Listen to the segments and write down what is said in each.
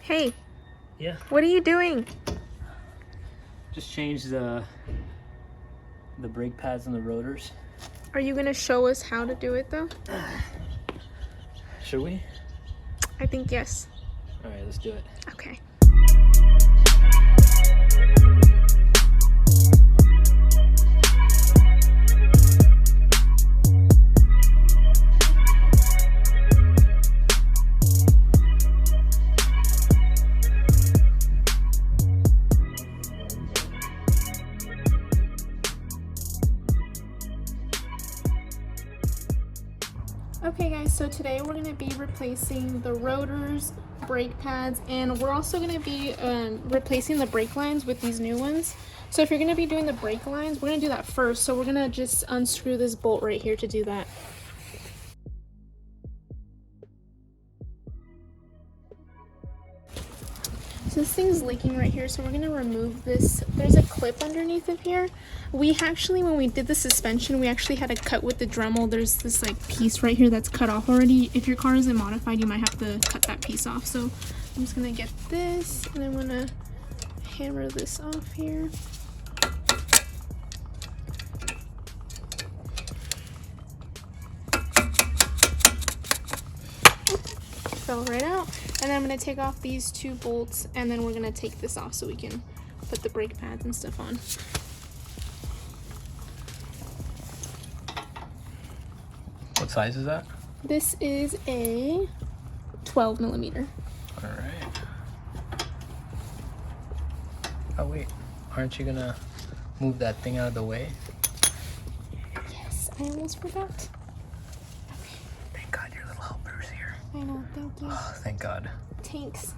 Hey, Yeah, what are you doing? just change the brake pads and the rotors. Are you gonna show us how to do it though? Should we? I think yes. All right, let's do it. Okay. Okay guys, so today we're going to be replacing the rotors, brake pads, and we're also going to be replacing the brake lines with these new ones. So if you're going to be doing the brake lines, we're going to do that first. So we're going to just unscrew this bolt right here to do that. So this thing's leaking right here, so we're gonna remove this. There's a clip underneath of here. We actually, when we did the suspension, we actually had to cut with the Dremel. There's this like piece right here that's cut off already. If your car isn't modified, you might have to cut that piece off. So I'm just gonna get this, and I'm gonna hammer this off here. Fell right out. And then I'm going to take off these two bolts, and then we're going to take this off so we can put the brake pads and stuff on. What size is that? This is a 12 millimeter. All right. Oh wait, aren't you gonna move that thing out of the way? Yes, I almost forgot. Thank God your little helper's here. I know, thank you. Oh, thank God. Tanks.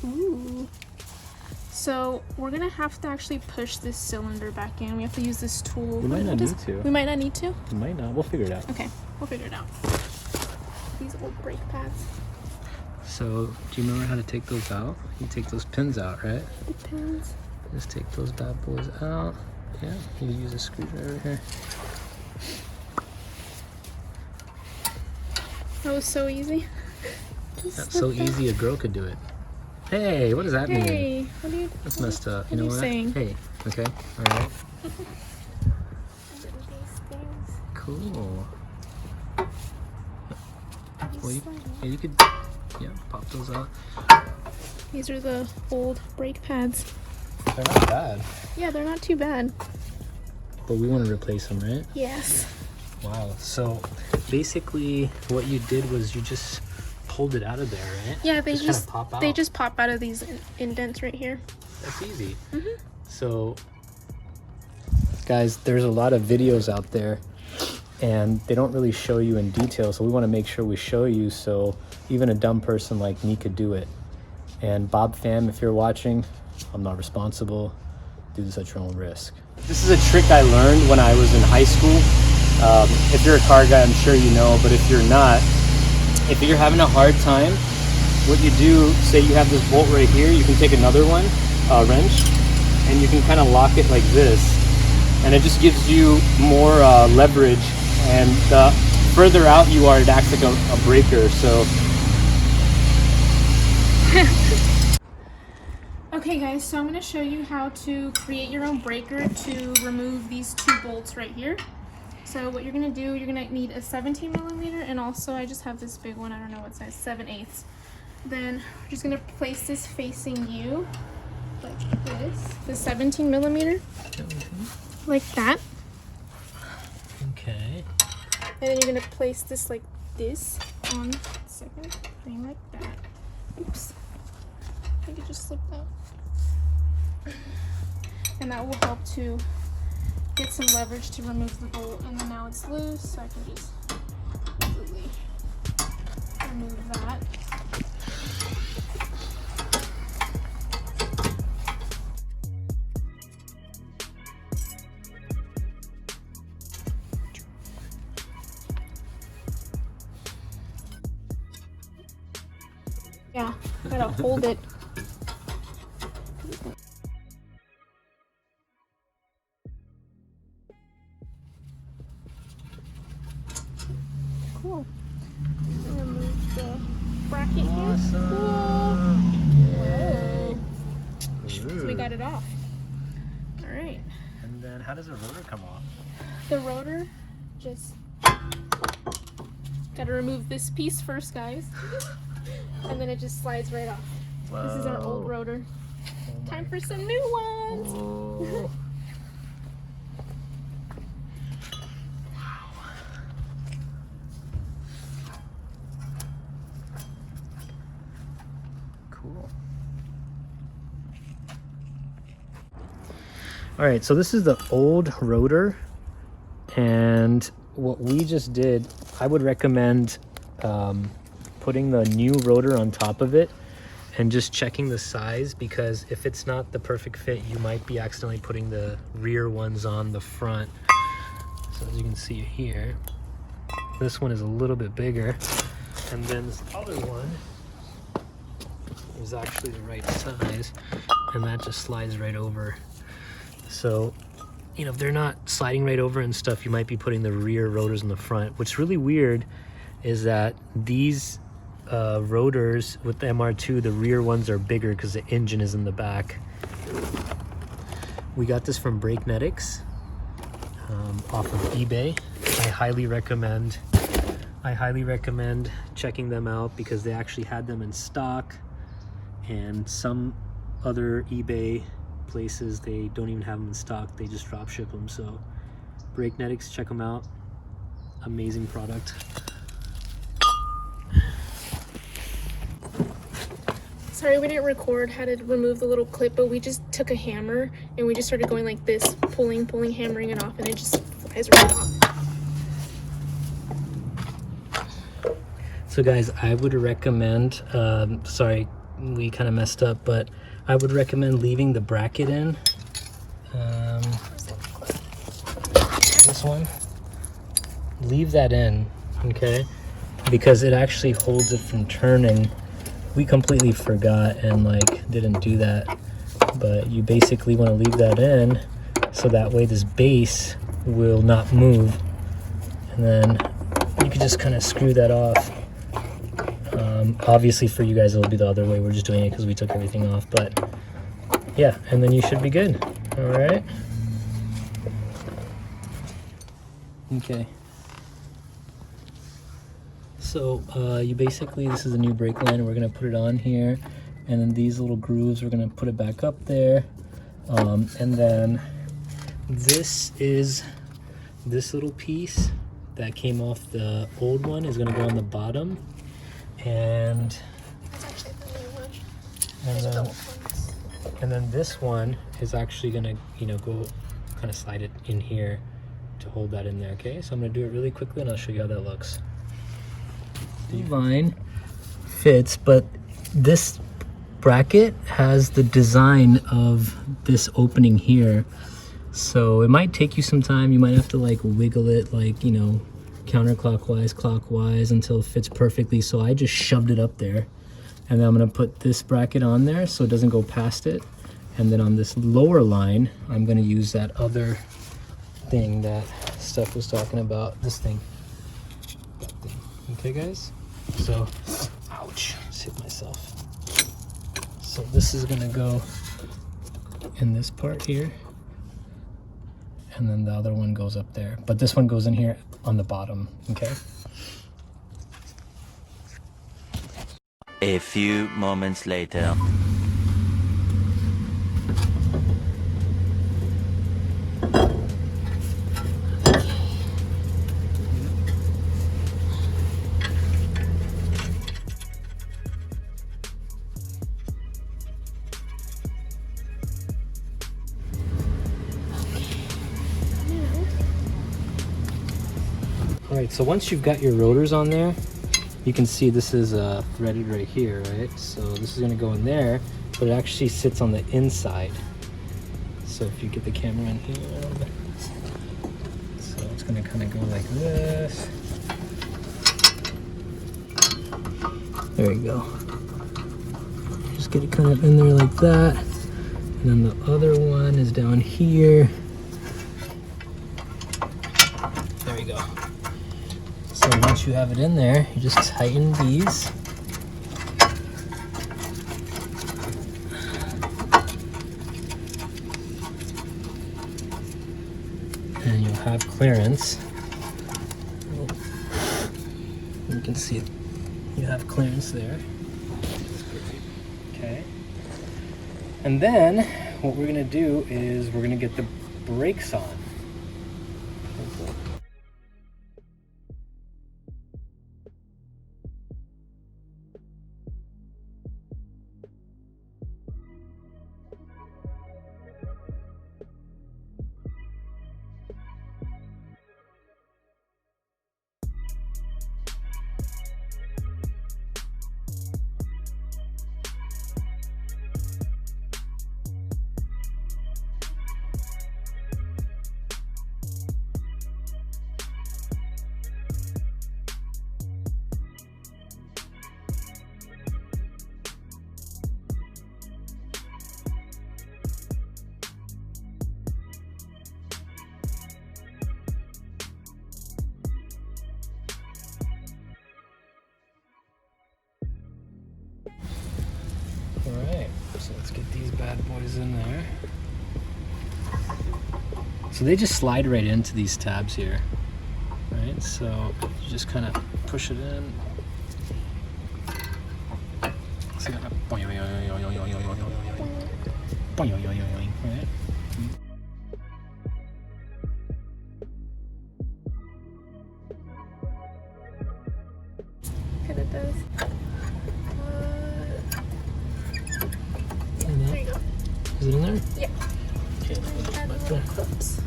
Ooh. So we're gonna have to actually push this cylinder back in. We have to use this tool. We might not need to. We might not need to? We might not. We'll figure it out. Okay, we'll figure it out. These old brake pads. So, do you remember how to take those out? You take those pins out, right? The pins. Just take those bad boys out. Yeah, you use a screwdriver here. That was so easy. That's so easy a girl could do it. Hey, what does that mean? Hey, what are you? That's messed up. What You know are you what? saying? Hey, okay, all right. Cool. Well, you could, yeah, pop those out. These are the old brake pads. They're not bad. Yeah, they're not too bad. But we want to replace them, right? Yes. Wow. So basically, what you did was you just pulled it out of there, right? Yeah, they just kind of pop out. They just pop out of these indents right here. That's easy. So, guys, there's a lot of videos out there, and they don't really show you in detail. So we want to make sure we show you, so even a dumb person like me could do it. And Bob fam, if you're watching, I'm not responsible. Do this at your own risk. This is a trick I learned when I was in high school. If you're a car guy, I'm sure you know, but if you're not, if you're having a hard time, what you do, say you have this bolt right here, you can take another one, wrench, and you can kind of lock it like this, and it just gives you more leverage, and the further out you are, it acts like a breaker, so. Okay guys, so I'm going to show you how to create your own breaker to remove these two bolts right here. So what you're going to do, you're going to need a 17 millimeter, and also I just have this big one, I don't know what size, 7/8. Then we're just going to place this facing you like this, the 17 millimeter, like that. Okay. And then you're going to place this like this on the second thing like that. Oops. I think it just slipped out. And that will help to get some leverage to remove the bolt, and then now it's loose, so I can just easily remove that. Yeah, I gotta hold it. Cool. Remove the bracket here. Awesome. Whoa. So we got it off. All right. And then how does the rotor come off? The rotor, just gotta remove this piece first, guys. And then it just slides right off. Whoa. This is our old rotor. Oh Time for some new ones. Whoa. Cool. All right, so this is the old rotor, and what we just did, I would recommend putting the new rotor on top of it and just checking the size, because if it's not the perfect fit, you might be accidentally putting the rear ones on the front. So as you can see here, this one is a little bit bigger, and then this other one is actually the right size, and that just slides right over. So, you know, if they're not sliding right over and stuff, you might be putting the rear rotors in the front. What's really weird is that these rotors with the MR2, the rear ones are bigger because the engine is in the back. We got this from Brakenetics off of eBay. I highly recommend checking them out because they actually had them in stock, and some other eBay places they don't even have them in stock, they just drop ship them. So Brakenetics, check them out, amazing product. Sorry we didn't record how to remove the little clip, but we just took a hammer and we just started going like this, pulling, hammering it off, and it just flies right off. So guys, I would recommend, sorry, we kind of messed up, but I would recommend leaving the bracket in. This one, leave that in, okay? Because it actually holds it from turning. We completely forgot and like didn't do that, but you basically want to leave that in so that way this base will not move, and then you can just kind of screw that off. Obviously for you guys it'll be the other way, we're just doing it because we took everything off, but yeah, and then you should be good. All right, okay. So you basically, this is a new brake line, we're gonna put it on here, and then these little grooves, we're gonna put it back up there, and then this little piece that came off the old one is gonna go on the bottom, and then this one is actually gonna, you know, go kind of slide it in here to hold that in there. Okay, so I'm gonna do it really quickly and I'll show you how that looks. The line fits, but this bracket has the design of this opening here, so it might take you some time. You might have to like wiggle it, like, you know, counterclockwise, clockwise, until it fits perfectly. So I just shoved it up there, and then I'm gonna put this bracket on there so it doesn't go past it, and then on this lower line I'm gonna use that other thing that Steph was talking about, this thing. Okay guys, so ouch, just hit myself. So this is gonna go in this part here, and then the other one goes up there, but this one goes in here on the bottom. Okay, a few moments later. All right, so once you've got your rotors on there, you can see this is threaded right here, right? So this is gonna go in there, but it actually sits on the inside. So if you get the camera in here, so it's gonna kind of go like this. There you go. Just get it kind of in there like that. And then the other one is down here. There you go. So once you have it in there, you just tighten these. And you'll have clearance. You can see it. You have clearance there. Okay. And then what we're gonna do is we're gonna get the brakes on. Alright, so let's get these bad boys in there. So they just slide right into these tabs here. Right, so you just kind of push it in. So right? Good at those. There you go. Is it in there? Yeah. Okay. Add little clips.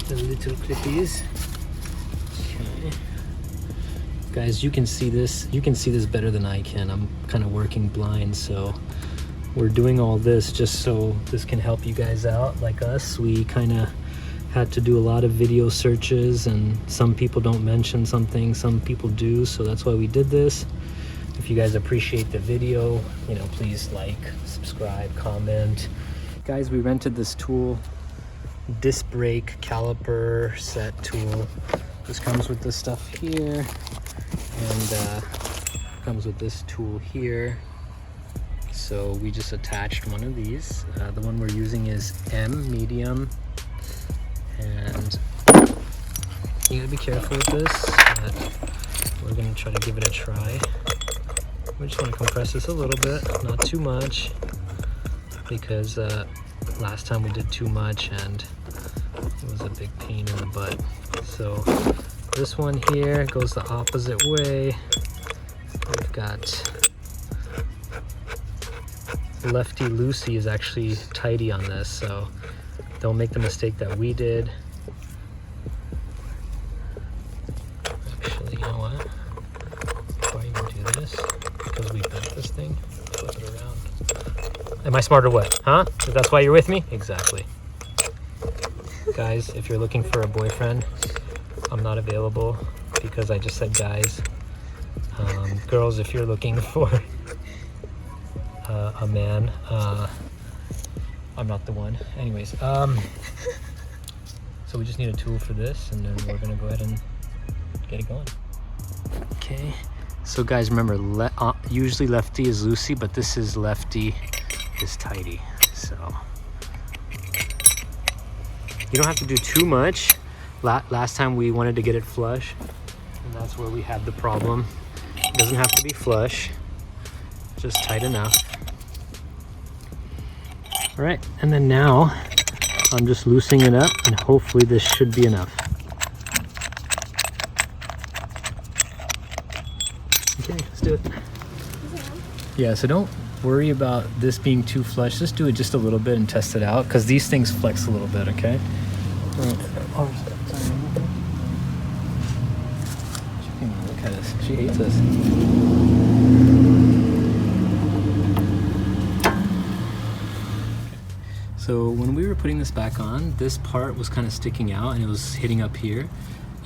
The little clippies. Okay. Guys, you can see this. You can see this better than I can. I'm kind of working blind, so we're doing all this just so this can help you guys out like us. We kind of had to do a lot of video searches, and some people don't mention something, some people do, so that's why we did this. If you guys appreciate the video, you know, please like, subscribe, comment. Guys, we rented this tool, disc brake caliper set tool. This comes with this stuff here, and comes with this tool here. So we just attached one of these. The one we're using is M, medium, and you gotta be careful with this, but we're gonna try to give it a try. We just want to compress this a little bit, not too much, because last time we did too much and it was a big pain in the butt. So this one here goes the opposite way. We've got lefty loosey is actually tighty on this, so don't make the mistake that we did. Actually, you know what? Before I even do this, because we bent this thing, flip it around. Am I smart or what? Huh? If that's why you're with me? Exactly. Guys, if you're looking for a boyfriend, I'm not available because I just said guys. Girls, if you're looking for a man, I'm not the one. Anyways, so we just need a tool for this, and then we're gonna go ahead and get it going. Okay, so guys, remember, usually lefty is loosey, but this is lefty is tighty. So you don't have to do too much. Last time we wanted to get it flush, and that's where we had the problem. It doesn't have to be flush, just tight enough. All right, and then now I'm just loosening it up, and hopefully this should be enough. Okay, let's do it. Yeah, so don't worry about this being too flush. Just do it just a little bit and test it out, because these things flex a little bit, okay? Look at us. She hates us. So when we were putting this back on, this part was kind of sticking out and it was hitting up here.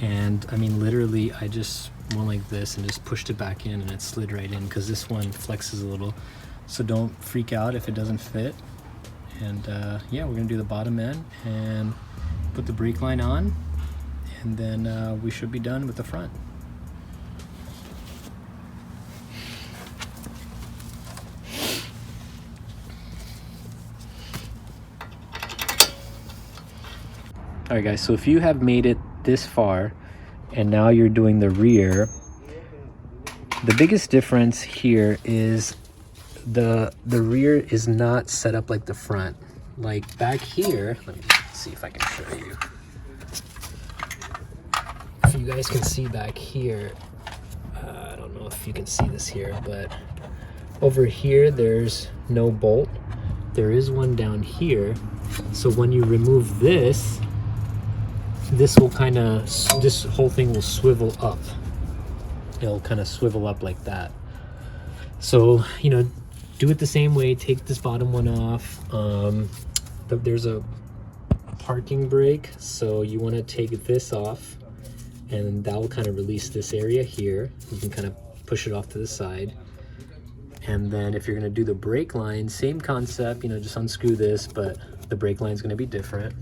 And I mean, literally, I just went like this and just pushed it back in and it slid right in because this one flexes a little. So don't freak out if it doesn't fit. And yeah, we're gonna do the bottom end and put the brake line on, and then we should be done with the front. All right, guys, so if you have made it this far and now you're doing the rear, the biggest difference here is the rear is not set up like the front. Like back here, let me see if I can show you. If you guys can see back here, I don't know if you can see this here, but over here there's no bolt. There is one down here. So when you remove this, this will kind of, this whole thing will swivel up. It'll kind of swivel up like that. So, you know, do it the same way. Take this bottom one off. There's a parking brake, so you want to take this off, and that will kind of release this area here. You can kind of push it off to the side. And then if you're going to do the brake line, same concept, you know, just unscrew this, but the brake line is going to be different.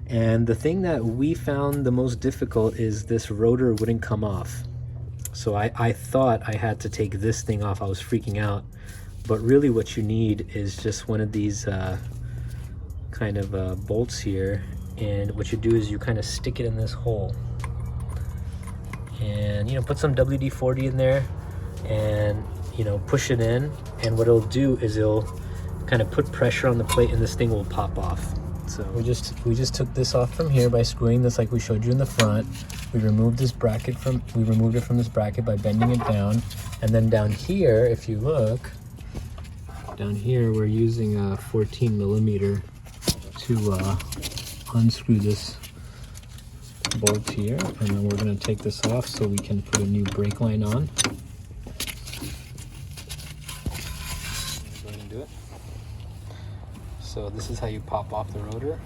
And the thing that we found the most difficult is this rotor wouldn't come off. So I thought I had to take this thing off. I was freaking out. But really what you need is just one of these kind of bolts here. And what you do is you kind of stick it in this hole. And, you know, put some WD-40 in there and, you know, push it in. And what it'll do is it'll kind of put pressure on the plate and this thing will pop off. So we just took this off from here by screwing this like we showed you in the front. We removed this bracket we removed it from this bracket by bending it down. And then down here, if you look, down here we're using a 14 millimeter to unscrew this bolt here. And then we're gonna take this off so we can put a new brake line on. Go ahead and do it. So this is how you pop off the rotor.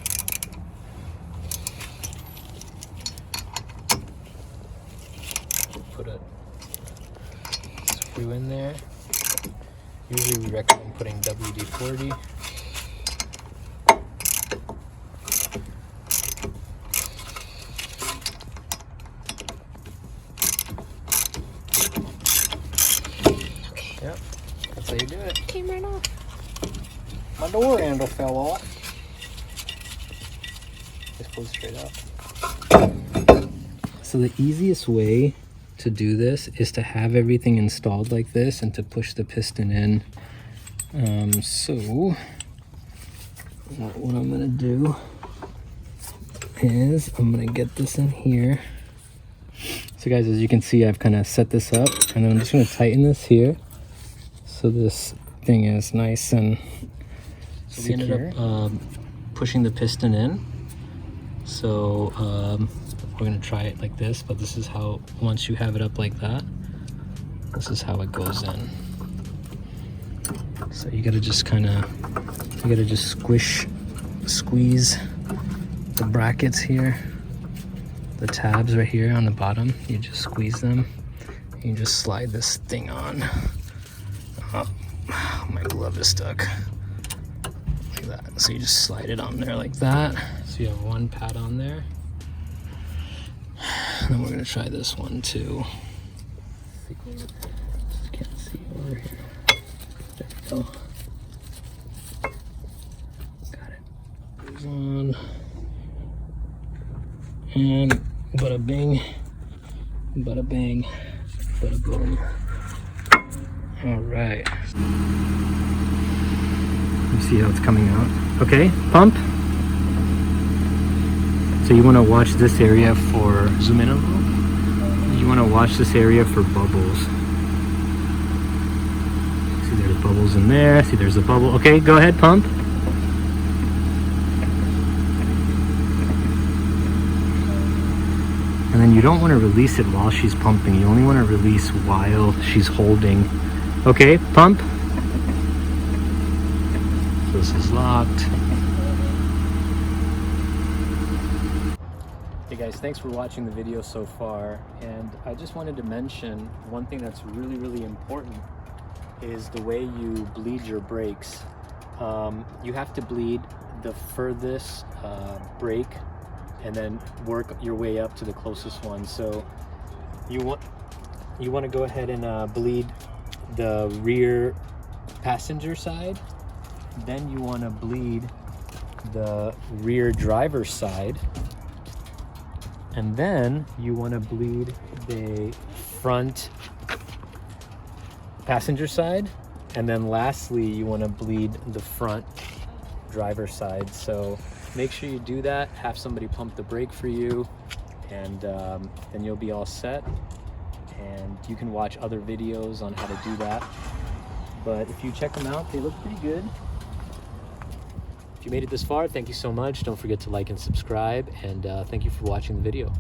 Put a screw in there. Usually we recommend putting WD-40. Okay. Yep, that's how you do it. Came right off. My door handle fell off. Just pull it straight up. So the easiest way to do this is to have everything installed like this and to push the piston in. So what I'm gonna do is I'm gonna get this in here. So guys, as you can see, I've kind of set this up, and then I'm just gonna tighten this here so this thing is nice and so we ended up pushing the piston in. So we're gonna try it like this, but this is how, once you have it up like that, this is how it goes in. So you gotta just squeeze the brackets here, the tabs right here on the bottom. You just squeeze them. You just slide this thing on. Oh, my glove is stuck. Like that. So you just slide it on there like that. So you have one pad on there. And then we're gonna try this one too. Just can't see over here. There we go. Got it. Goes on. And bada bing, bada bang, bada boom. All right. You see how it's coming out? Okay, pump. So you want to watch this area for, zoom in a little. You want to watch this area for bubbles. See, there's bubbles in there. See, there's a bubble. Okay, go ahead, pump. then you don't want to release it while she's pumping. You only want to release while she's holding. Okay, pump. This is locked. Hey guys, thanks for watching the video so far. And I just wanted to mention one thing that's really, really important is the way you bleed your brakes. You have to bleed the furthest brake and then work your way up to the closest one. So you want to go ahead and bleed the rear passenger side. Then you want to bleed the rear driver's side. And then you want to bleed the front passenger side. And then lastly, you want to bleed the front driver's side. So make sure you do that. Have somebody pump the brake for you, and then you'll be all set. And you can watch other videos on how to do that. But if you check them out, they look pretty good. If you made it this far, thank you so much. Don't forget to like and subscribe, and thank you for watching the video.